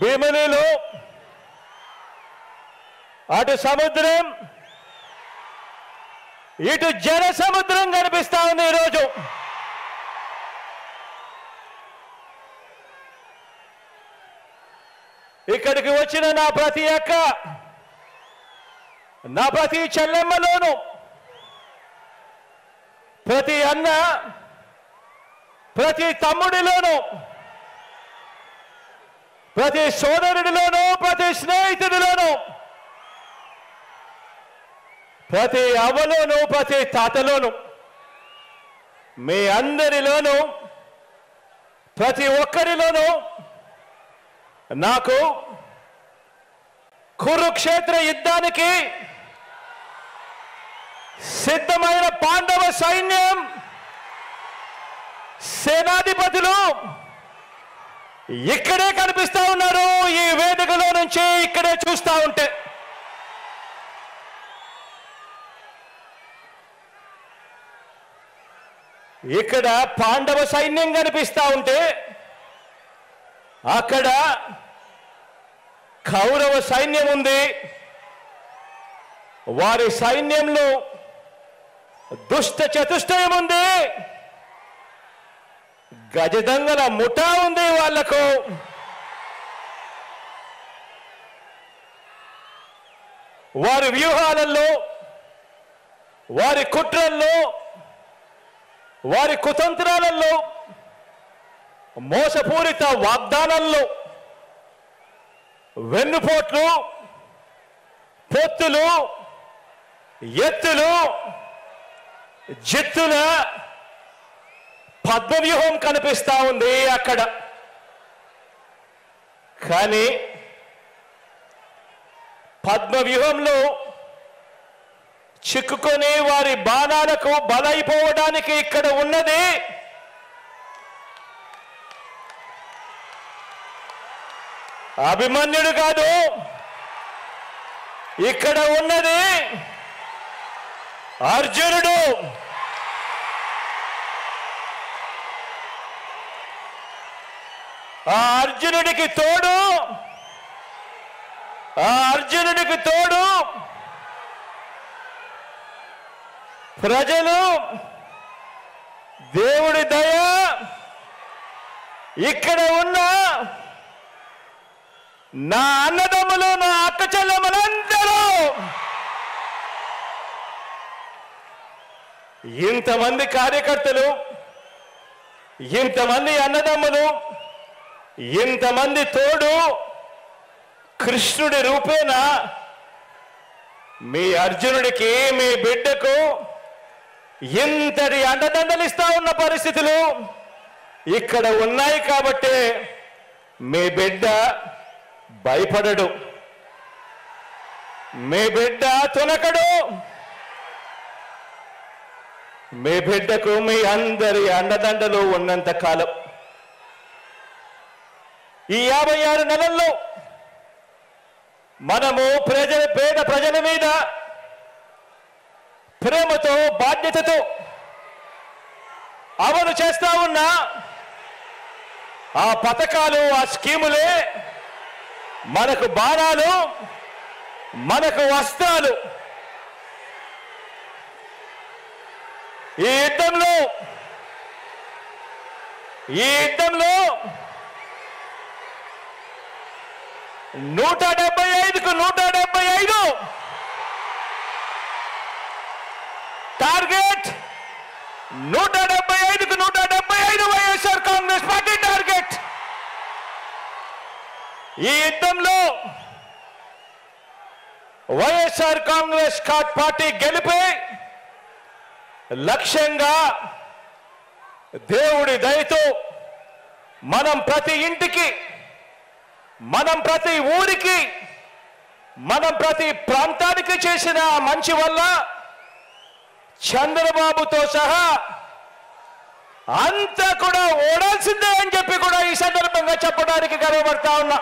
భీమిలిలో అటు సముద్రం ఇటు జన సముద్రం కనిపిస్తా ఉంది ఈరోజు. ఇక్కడికి వచ్చిన నా ప్రతి అక్క, నా ప్రతి చెల్లెమ్మలోను, ప్రతి అన్న, ప్రతి తమ్ముడిలోను, ప్రతి సోదరుడిలోను, ప్రతి స్నేహితుడిలోను, ప్రతి అవ్వలోను, ప్రతి తాతలోను, మీ అందరిలోను, ప్రతి ఒక్కరిలోనూ నాకు కురుక్షేత్ర యుద్ధానికి సిద్ధమైన పాండవ సైన్యం సేనాధిపతులు ఇక్కడే కనిపిస్తా ఉన్నారు. ఈ వేదికలో నుంచి ఇక్కడే చూస్తా ఉంటే ఇక్కడ పాండవ సైన్యం కనిపిస్తా ఉంటే అక్కడ కౌరవ సైన్యం ఉంది. వారి సైన్యంలో దుష్ట చతుష్టయం ఉంది, గజదంగల ముఠా ఉంది. వాళ్లకు వారి వ్యూహాలలో, వారి కుట్రల్లో, వారి కుతంత్రాలలో, మోసపూరిత వాగ్దానాల్లో, వెన్నుపోట్లు, పొత్తులు, ఎత్తులు, జిత్తుల పద్మవ్యూహం కనిపిస్తా ఉంది అక్కడ. కానీ పద్మవ్యూహంలో చిక్కుకొని వారి బాణాలకు బలైపోవడానికి ఇక్కడ ఉన్నది అభిమన్యుడు కాదు, ఇక్కడ ఉన్నది అర్జునుడు. ఆ అర్జునుడికి తోడు ప్రజలు, దేవుడి దయ, ఇక్కడ ఉన్న నా అన్నదమ్ములు, నా అక్క చెల్లెమ్మలందరూ, ఇంతమంది కార్యకర్తలు, ఇంతమంది అన్నదమ్ములు, ఇంతమంది తోడు కృష్ణుడి రూపేణ మీ అర్జునుడికి, మీ బిడ్డకు ఇంతటి అండదండలిస్తా ఉన్న పరిస్థితులు ఇక్కడ ఉన్నాయి. కాబట్టి మీ బిడ్డ భయపడడు, మీ బిడ్డ తునకడు. మీ బిడ్డకు మీ అందరి అండదండలు ఉన్నంత కాలం, ఈ 56 నెలల్లో మనము పేద ప్రజల మీద ప్రేమతో, బాధ్యతతో అమలు చేస్తా ఉన్న ఆ పథకాలు, ఆ స్కీములే మనకు బాణాలు, మనకు వస్త్రాలు. ఈ యుద్ధంలో 175కు 175 టార్గెట్, 175కు 175 వైఎస్ఆర్ కాంగ్రెస్ పార్టీ టార్గెట్. ఈ యుద్ధంలో వైఎస్ఆర్ కాంగ్రెస్ పార్టీ గెలిపే లక్ష్యంగా దేవుడి దయతో మనం ప్రతి ఇంటికి, మనం ప్రతి ఊరికి, మనం ప్రతి ప్రాంతానికి చేసిన మంచి వల్ల చంద్రబాబుతో సహా అంతా కూడా ఓడాల్సిందే అని చెప్పి కూడా ఈ సందర్భంగా చెప్పడానికి గర్వపడతా ఉన్నా.